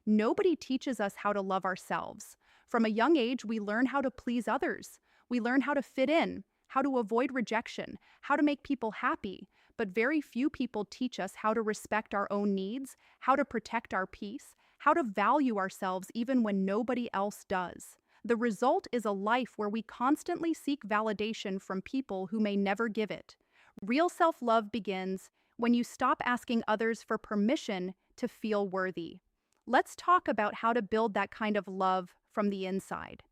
Nobody teaches us how to love ourselves. From a young age, we learn how to please others. We learn how to fit in, how to avoid rejection, how to make people happy. But very few people teach us how to respect our own needs, how to protect our peace, how to value ourselves even when nobody else does. The result is a life where we constantly seek validation from people who may never give it. Real self-love begins when you stop asking others for permission to feel worthy. Let's talk about how to build that kind of love from the inside.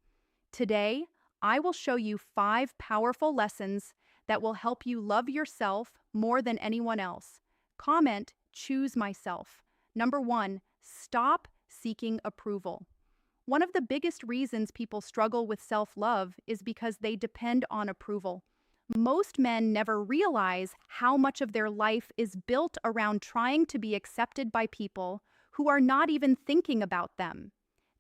Today, I will show you 5 powerful lessons that will help you love yourself more than anyone else. Comment, choose myself. Number 1, stop seeking approval. One of the biggest reasons people struggle with self-love is because they depend on approval. Most men never realize how much of their life is built around trying to be accepted by people who are not even thinking about them.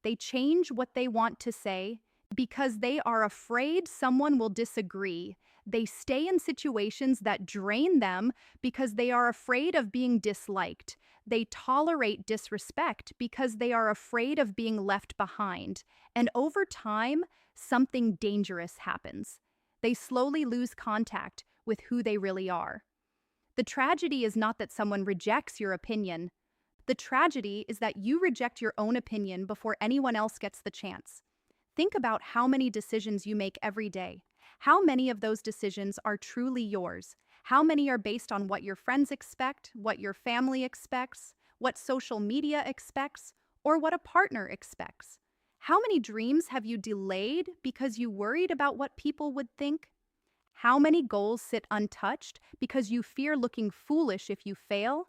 They change what they want to say because they are afraid someone will disagree. They stay in situations that drain them because they are afraid of being disliked. They tolerate disrespect because they are afraid of being left behind. And over time, something dangerous happens. They slowly lose contact with who they really are. The tragedy is not that someone rejects your opinion. The tragedy is that you reject your own opinion before anyone else gets the chance. Think about how many decisions you make every day. How many of those decisions are truly yours? How many are based on what your friends expect, what your family expects, what social media expects, or what a partner expects? How many dreams have you delayed because you worried about what people would think? How many goals sit untouched because you fear looking foolish if you fail?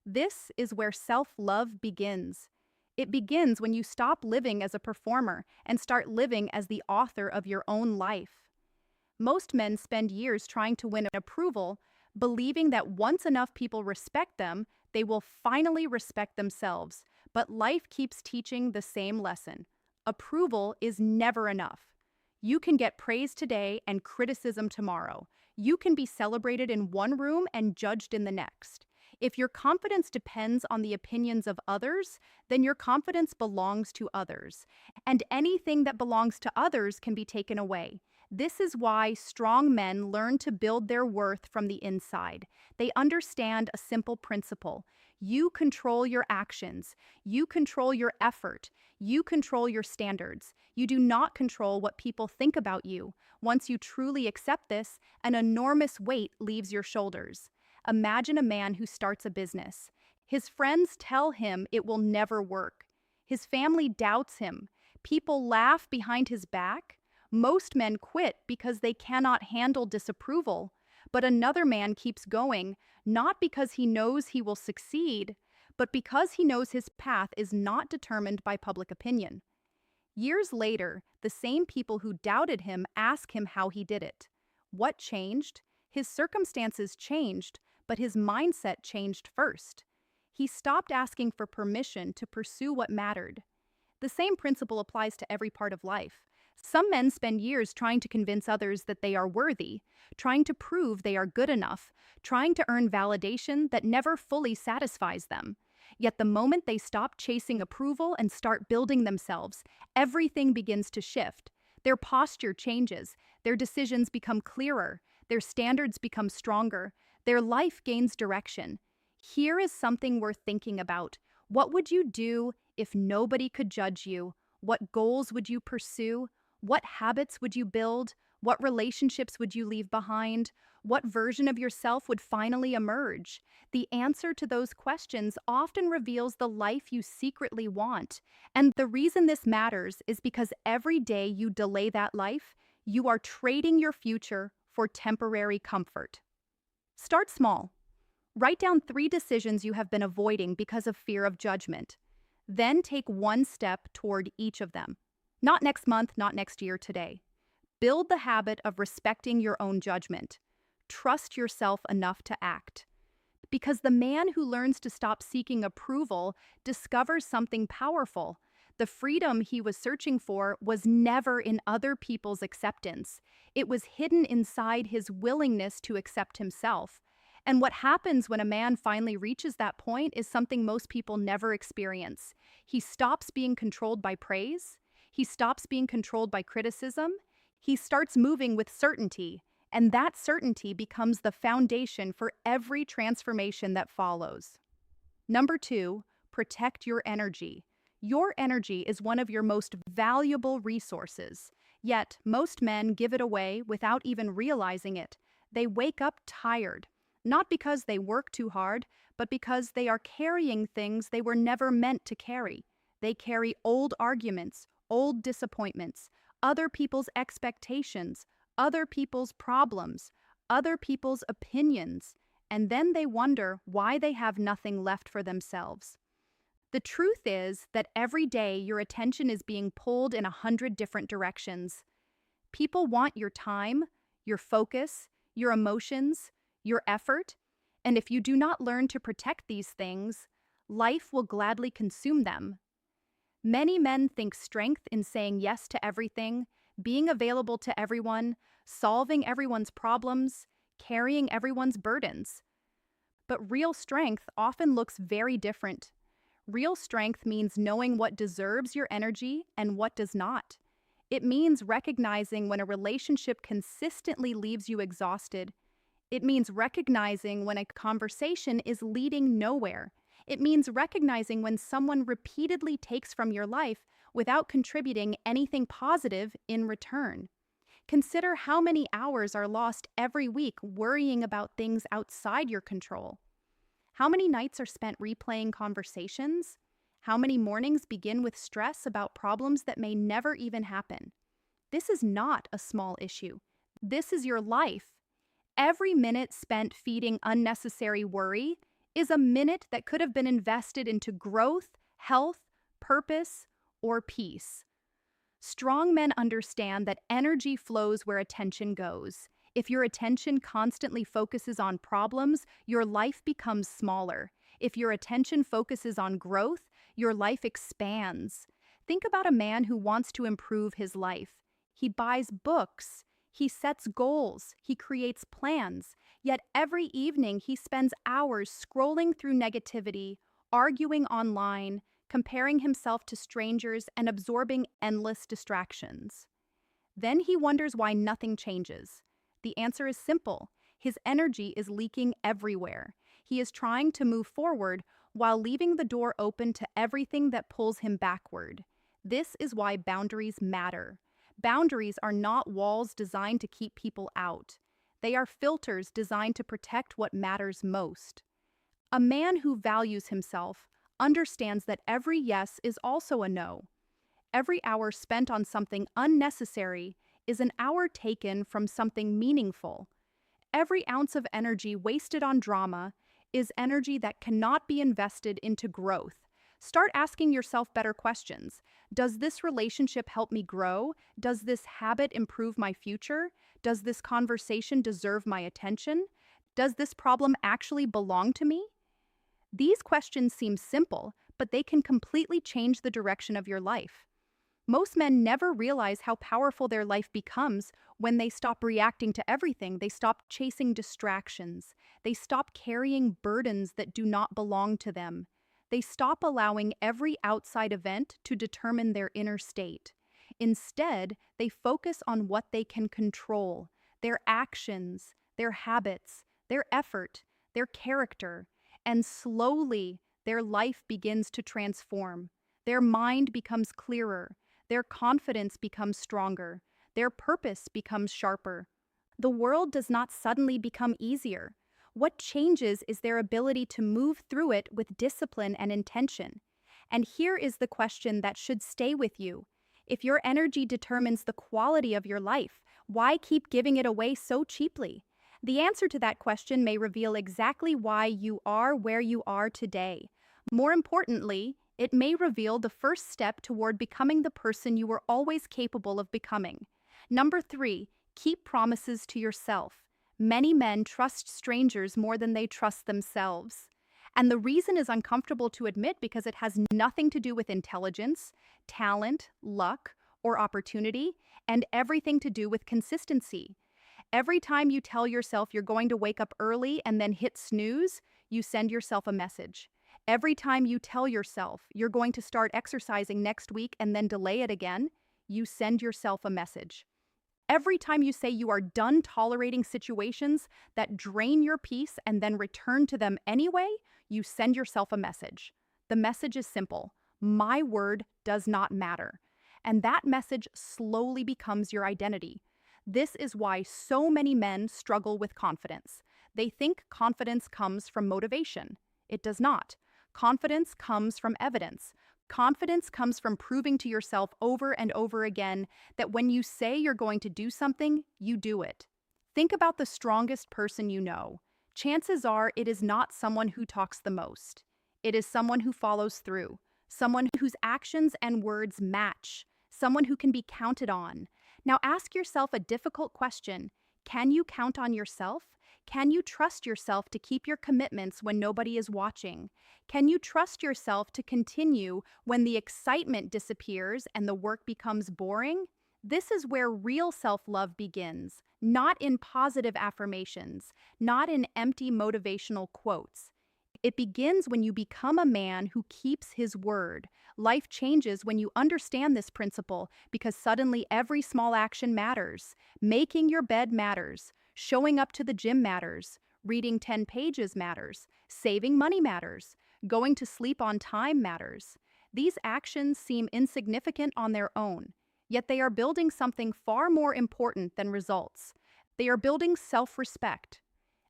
This is where self-love begins. It begins when you stop living as a performer and start living as the author of your own life. Most men spend years trying to win approval, believing that once enough people respect them, they will finally respect themselves. But life keeps teaching the same lesson. Approval is never enough. You can get praise today and criticism tomorrow. You can be celebrated in one room and judged in the next. If your confidence depends on the opinions of others, then your confidence belongs to others. And anything that belongs to others can be taken away. This is why strong men learn to build their worth from the inside. They understand a simple principle. You control your actions. You control your effort. You control your standards. You do not control what people think about you. Once you truly accept this, an enormous weight leaves your shoulders. Imagine a man who starts a business. His friends tell him it will never work. His family doubts him. People laugh behind his back. Most men quit because they cannot handle disapproval. But another man keeps going, not because he knows he will succeed, but because he knows his path is not determined by public opinion. Years later, the same people who doubted him ask him how he did it. What changed? His circumstances changed, but his mindset changed first. He stopped asking for permission to pursue what mattered. The same principle applies to every part of life. Some men spend years trying to convince others that they are worthy, trying to prove they are good enough, trying to earn validation that never fully satisfies them. Yet the moment they stop chasing approval and start building themselves, everything begins to shift. Their posture changes, their decisions become clearer, their standards become stronger, their life gains direction. Here is something worth thinking about. What would you do if nobody could judge you? What goals would you pursue? What habits would you build? What relationships would you leave behind? What version of yourself would finally emerge? The answer to those questions often reveals the life you secretly want. And the reason this matters is because every day you delay that life, you are trading your future for temporary comfort. Start small. Write down 3 decisions you have been avoiding because of fear of judgment. Then take one step toward each of them. Not next month, not next year, today. Build the habit of respecting your own judgment. Trust yourself enough to act. Because the man who learns to stop seeking approval discovers something powerful. The freedom he was searching for was never in other people's acceptance. It was hidden inside his willingness to accept himself. And what happens when a man finally reaches that point is something most people never experience. He stops being controlled by praise, he stops being controlled by criticism, he starts moving with certainty, and that certainty becomes the foundation for every transformation that follows. Number two, protect your energy. Your energy is one of your most valuable resources, yet most men give it away without even realizing it. They wake up tired, not because they work too hard, but because they are carrying things they were never meant to carry. They carry old arguments, old disappointments, other people's expectations, other people's problems, other people's opinions, and then they wonder why they have nothing left for themselves. The truth is that every day your attention is being pulled in 100 different directions. People want your time, your focus, your emotions, your effort, and if you do not learn to protect these things, life will gladly consume them. Many men think strength in saying yes to everything, being available to everyone, solving everyone's problems, carrying everyone's burdens. But real strength often looks very different. Real strength means knowing what deserves your energy and what does not. It means recognizing when a relationship consistently leaves you exhausted. It means recognizing when a conversation is leading nowhere. It means recognizing when someone repeatedly takes from your life without contributing anything positive in return. Consider how many hours are lost every week worrying about things outside your control. How many nights are spent replaying conversations? How many mornings begin with stress about problems that may never even happen? This is not a small issue. This is your life. Every minute spent feeding unnecessary worry is a minute that could have been invested into growth, health, purpose, or peace. Strong men understand that energy flows where attention goes. If your attention constantly focuses on problems, your life becomes smaller. If your attention focuses on growth, your life expands. Think about a man who wants to improve his life. He buys books, he sets goals, he creates plans, yet every evening he spends hours scrolling through negativity, arguing online, comparing himself to strangers, and absorbing endless distractions. Then he wonders why nothing changes. The answer is simple. His energy is leaking everywhere. He is trying to move forward while leaving the door open to everything that pulls him backward. This is why boundaries matter. Boundaries are not walls designed to keep people out. They are filters designed to protect what matters most. A man who values himself understands that every yes is also a no. Every hour spent on something unnecessary is an hour taken from something meaningful. Every ounce of energy wasted on drama is energy that cannot be invested into growth. Start asking yourself better questions. Does this relationship help me grow? Does this habit improve my future? Does this conversation deserve my attention? Does this problem actually belong to me? These questions seem simple, but they can completely change the direction of your life. Most men never realize how powerful their life becomes when they stop reacting to everything. They stop chasing distractions. They stop carrying burdens that do not belong to them. They stop allowing every outside event to determine their inner state. Instead, they focus on what they can control: their actions, their habits, their effort, their character, and slowly their life begins to transform. Their mind becomes clearer. Their confidence becomes stronger. Their purpose becomes sharper. The world does not suddenly become easier. What changes is their ability to move through it with discipline and intention. And here is the question that should stay with you. If your energy determines the quality of your life, why keep giving it away so cheaply? The answer to that question may reveal exactly why you are where you are today. More importantly, it may reveal the first step toward becoming the person you were always capable of becoming. Number 3, keep promises to yourself. Many men trust strangers more than they trust themselves. And the reason is uncomfortable to admit because it has nothing to do with intelligence, talent, luck, or opportunity, and everything to do with consistency. Every time you tell yourself you're going to wake up early and then hit snooze, you send yourself a message. Every time you tell yourself you're going to start exercising next week and then delay it again, you send yourself a message. Every time you say you are done tolerating situations that drain your peace and then return to them anyway, you send yourself a message. The message is simple: my word does not matter. And that message slowly becomes your identity. This is why so many men struggle with confidence. They think confidence comes from motivation. It does not. Confidence comes from evidence. Confidence comes from proving to yourself over and over again that when you say you're going to do something, you do it. Think about the strongest person you know. Chances are it is not someone who talks the most. It is someone who follows through, someone whose actions and words match, someone who can be counted on. Now ask yourself a difficult question. Can you count on yourself? Can you trust yourself to keep your commitments when nobody is watching? Can you trust yourself to continue when the excitement disappears and the work becomes boring? This is where real self-love begins, not in positive affirmations, not in empty motivational quotes. It begins when you become a man who keeps his word. Life changes when you understand this principle because suddenly every small action matters. Making your bed matters. Showing up to the gym matters. Reading 10 pages matters. Saving money matters. Going to sleep on time matters. These actions seem insignificant on their own, yet they are building something far more important than results. They are building self-respect.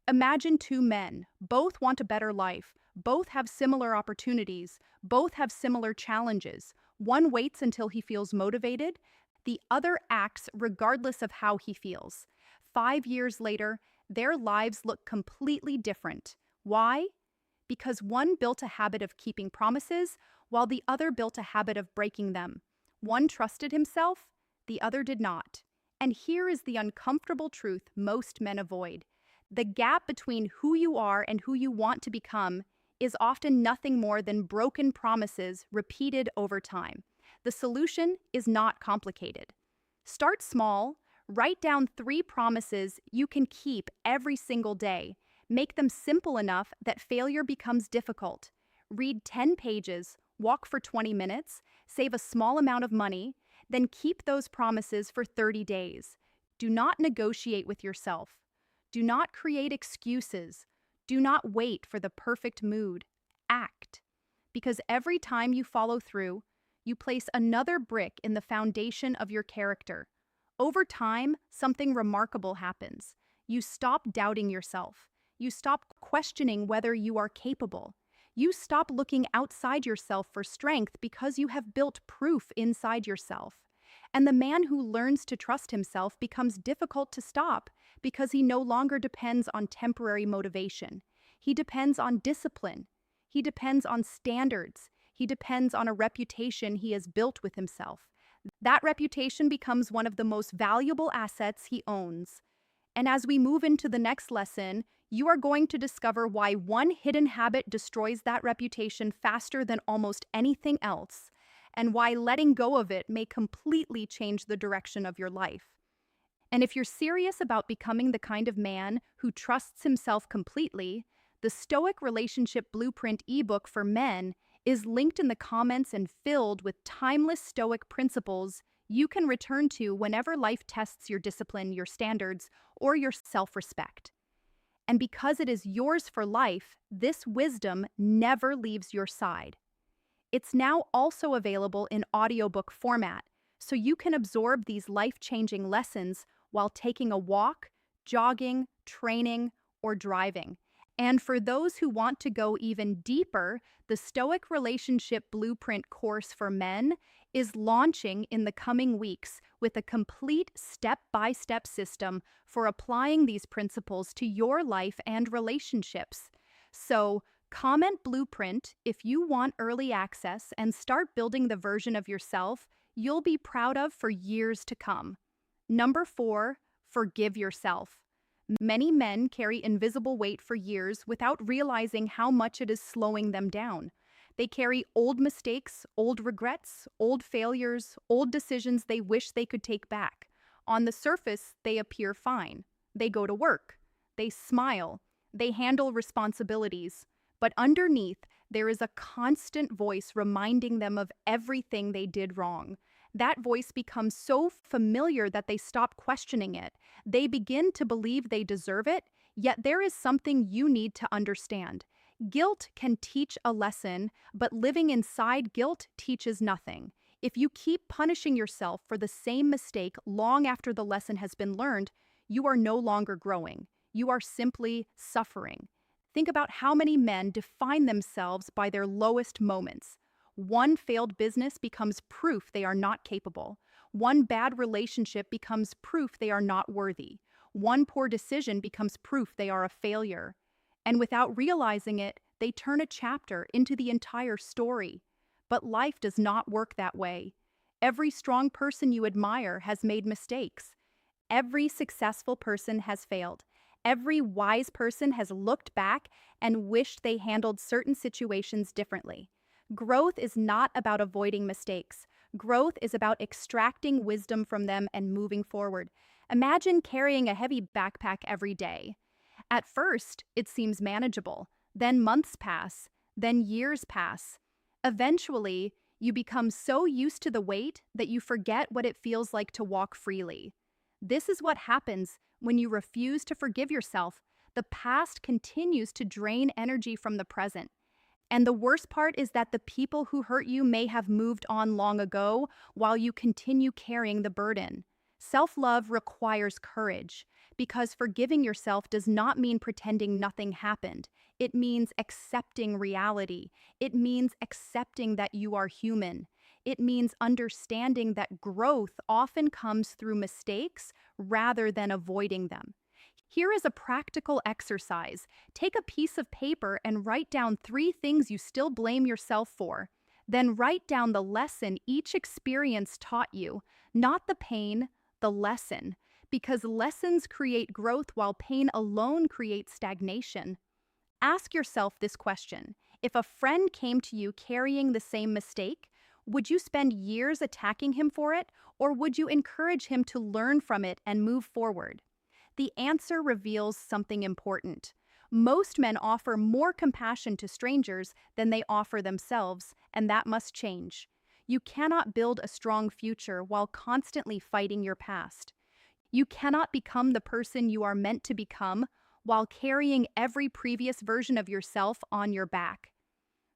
Imagine two men, both want a better life, both have similar opportunities, both have similar challenges. One waits until he feels motivated, the other acts regardless of how he feels. 5 years later, their lives look completely different. Why? Because one built a habit of keeping promises, while the other built a habit of breaking them. One trusted himself, the other did not. And here is the uncomfortable truth most men avoid. The gap between who you are and who you want to become is often nothing more than broken promises repeated over time. The solution is not complicated. Start small, write down 3 promises you can keep every single day. Make them simple enough that failure becomes difficult. Read 10 pages, walk for 20 minutes, save a small amount of money, then keep those promises for 30 days. Do not negotiate with yourself. Do not create excuses. Do not wait for the perfect mood. Act. Because every time you follow through, you place another brick in the foundation of your character. Over time, something remarkable happens. You stop doubting yourself. You stop questioning whether you are capable. You stop looking outside yourself for strength because you have built proof inside yourself. And the man who learns to trust himself becomes difficult to stop because he no longer depends on temporary motivation. He depends on discipline. He depends on standards. He depends on a reputation he has built with himself. That reputation becomes one of the most valuable assets he owns. And as we move into the next lesson, you are going to discover why one hidden habit destroys that reputation faster than almost anything else, and why letting go of it may completely change the direction of your life. And if you're serious about becoming the kind of man who trusts himself completely, the Stoic Relationship Blueprint ebook for men is linked in the comments and filled with timeless Stoic principles you can return to whenever life tests your discipline, your standards, or your self-respect. And because it is yours for life, this wisdom never leaves your side. It's now also available in audiobook format, so you can absorb these life-changing lessons while taking a walk, jogging, training, or driving. And for those who want to go even deeper, the Stoic Relationship Blueprint course for men is launching in the coming weeks with a complete step-by-step system for applying these principles to your life and relationships. So, comment Blueprint if you want early access and start building the version of yourself you'll be proud of for years to come. Number 4, forgive yourself. Many men carry invisible weight for years without realizing how much it is slowing them down. They carry old mistakes, old regrets, old failures, old decisions they wish they could take back. On the surface, they appear fine. They go to work. They smile. They handle responsibilities. But underneath, there is a constant voice reminding them of everything they did wrong. That voice becomes so familiar that they stop questioning it. They begin to believe they deserve it, yet there is something you need to understand. Guilt can teach a lesson, but living inside guilt teaches nothing. If you keep punishing yourself for the same mistake long after the lesson has been learned, you are no longer growing. You are simply suffering. Think about how many men define themselves by their lowest moments. One failed business becomes proof they are not capable. One bad relationship becomes proof they are not worthy. One poor decision becomes proof they are a failure. And without realizing it, they turn a chapter into the entire story. But life does not work that way. Every strong person you admire has made mistakes. Every successful person has failed. Every wise person has looked back and wished they handled certain situations differently. Growth is not about avoiding mistakes. Growth is about extracting wisdom from them and moving forward. Imagine carrying a heavy backpack every day. At first, it seems manageable. Then months pass. Then years pass. Eventually, you become so used to the weight that you forget what it feels like to walk freely. This is what happens when you refuse to forgive yourself. The past continues to drain energy from the present. And the worst part is that the people who hurt you may have moved on long ago while you continue carrying the burden. Self-love requires courage because forgiving yourself does not mean pretending nothing happened. It means accepting reality. It means accepting that you are human. It means understanding that growth often comes through mistakes rather than avoiding them. Here is a practical exercise. Take a piece of paper and write down 3 things you still blame yourself for. Then write down the lesson each experience taught you, not the pain, the lesson, because lessons create growth while pain alone creates stagnation. Ask yourself this question. If a friend came to you carrying the same mistake, would you spend years attacking him for it, or would you encourage him to learn from it and move forward? The answer reveals something important. Most men offer more compassion to strangers than they offer themselves, and that must change. You cannot build a strong future while constantly fighting your past. You cannot become the person you are meant to become while carrying every previous version of yourself on your back.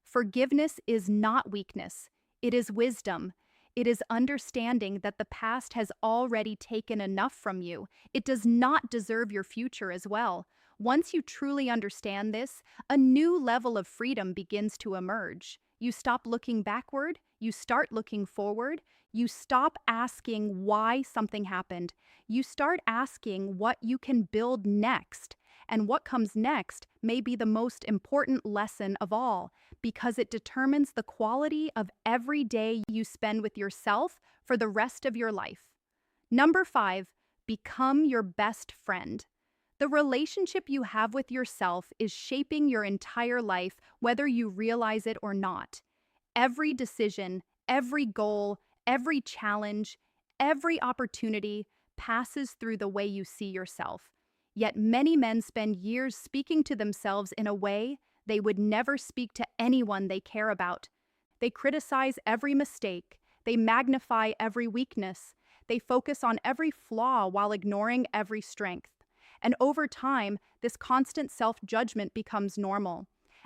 Forgiveness is not weakness. It is wisdom. It is understanding that the past has already taken enough from you. It does not deserve your future as well. Once you truly understand this, a new level of freedom begins to emerge. You stop looking backward, you start looking forward, you stop asking why something happened. You start asking what you can build next. And what comes next may be the most important lesson of all, because it determines the quality of every day you spend with yourself for the rest of your life. Number 5, become your best friend. The relationship you have with yourself is shaping your entire life, whether you realize it or not. Every decision, every goal, every challenge, every opportunity passes through the way you see yourself. Yet many men spend years speaking to themselves in a way they would never speak to anyone they care about. They criticize every mistake. They magnify every weakness. They focus on every flaw while ignoring every strength. And over time, this constant self-judgment becomes normal.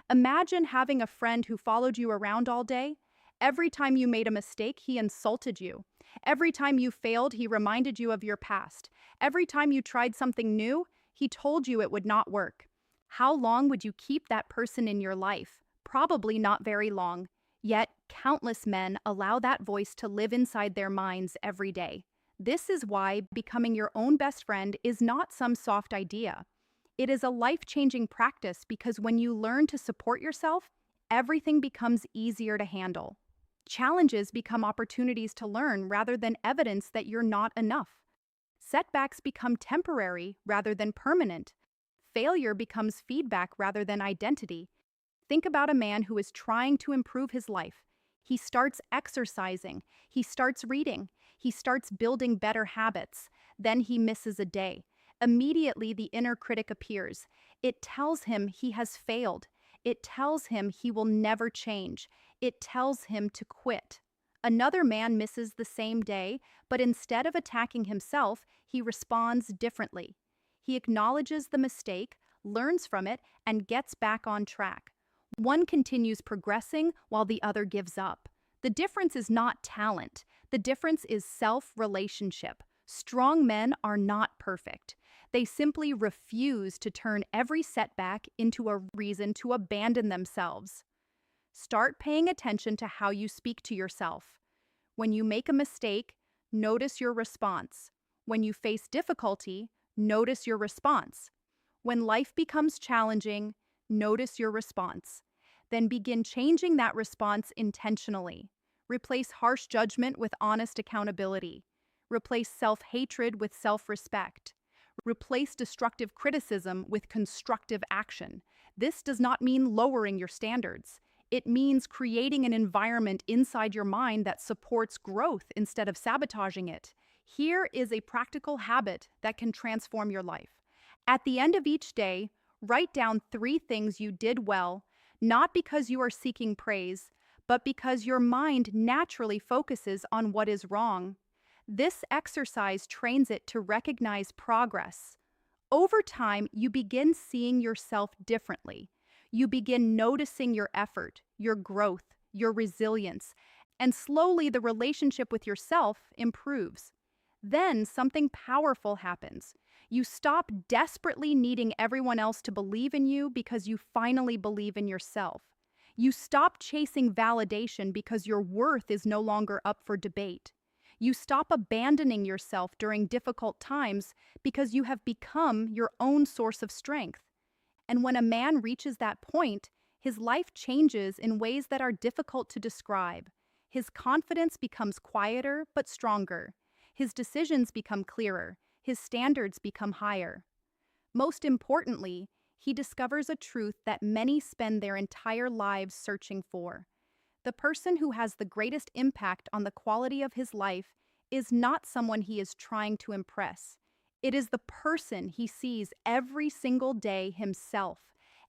Imagine having a friend who followed you around all day. Every time you made a mistake, he insulted you. Every time you failed, he reminded you of your past. Every time you tried something new, he told you it would not work. How long would you keep that person in your life? Probably not very long. Yet, countless men allow that voice to live inside their minds every day. This is why becoming your own best friend is not some soft idea. It is a life-changing practice because when you learn to support yourself, everything becomes easier to handle. Challenges become opportunities to learn rather than evidence that you're not enough. Setbacks become temporary rather than permanent. Failure becomes feedback rather than identity. Think about a man who is trying to improve his life. He starts exercising, he starts reading, he starts building better habits. Then he misses a day. Immediately, the inner critic appears. It tells him he has failed. It tells him he will never change. It tells him to quit. Another man misses the same day, but instead of attacking himself, he responds differently. He acknowledges the mistake, learns from it, and gets back on track. One continues progressing while the other gives up. The difference is not talent. The difference is self-relationship. Strong men are not perfect. They simply refuse to turn every setback into a reason to abandon themselves. Start paying attention to how you speak to yourself. When you make a mistake, notice your response. When you face difficulty, notice your response. When life becomes challenging, notice your response. Then begin changing that response intentionally. Replace harsh judgment with honest accountability. Replace self-hatred with self-respect. Replace destructive criticism with constructive action. This does not mean lowering your standards. It means creating an environment inside your mind that supports growth instead of sabotaging it. Here is a practical habit that can transform your life. At the end of each day, write down 3 things you did well, not because you are seeking praise, but because your mind naturally focuses on what is wrong. This exercise trains it to recognize progress. Over time, you begin seeing yourself differently. You begin noticing your effort, your growth, your resilience, and slowly the relationship with yourself improves. Then something powerful happens. You stop desperately needing everyone else to believe in you because you finally believe in yourself. You stop chasing validation because your worth is no longer up for debate. You stop abandoning yourself during difficult times because you have become your own source of strength. And when a man reaches that point, his life changes in ways that are difficult to describe. His confidence becomes quieter but stronger. His decisions become clearer. His standards become higher. Most importantly, he discovers a truth that many spend their entire lives searching for. The person who has the greatest impact on the quality of his life is not someone he is trying to impress. It is the person he sees every single day himself.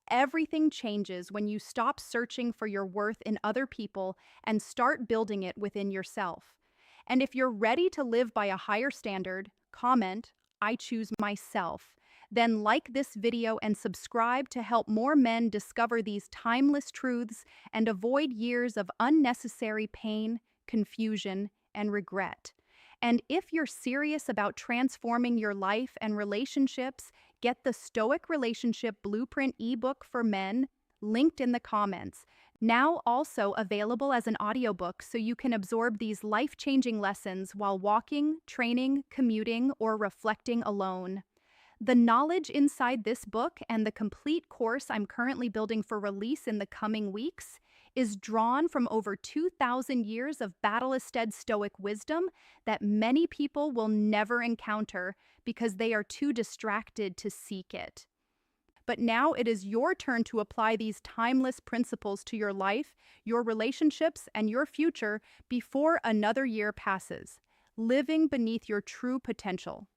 Everything changes when you stop searching for your worth in other people and start building it within yourself. And if you're ready to live by a higher standard, comment, "I choose myself." Then like this video and subscribe to help more men discover these timeless truths and avoid years of unnecessary pain, confusion, and regret. And if you're serious about transforming your life and relationships, get the Stoic Relationship Blueprint ebook for men, linked in the comments. Now also available as an audiobook so you can absorb these life-changing lessons while walking, training, commuting, or reflecting alone. The knowledge inside this book and the complete course I'm currently building for release in the coming weeks is drawn from over 2,000 years of battle-tested Stoic wisdom that many people will never encounter because they are too distracted to seek it. But now it is your turn to apply these timeless principles to your life, your relationships, and your future before another year passes, living beneath your true potential.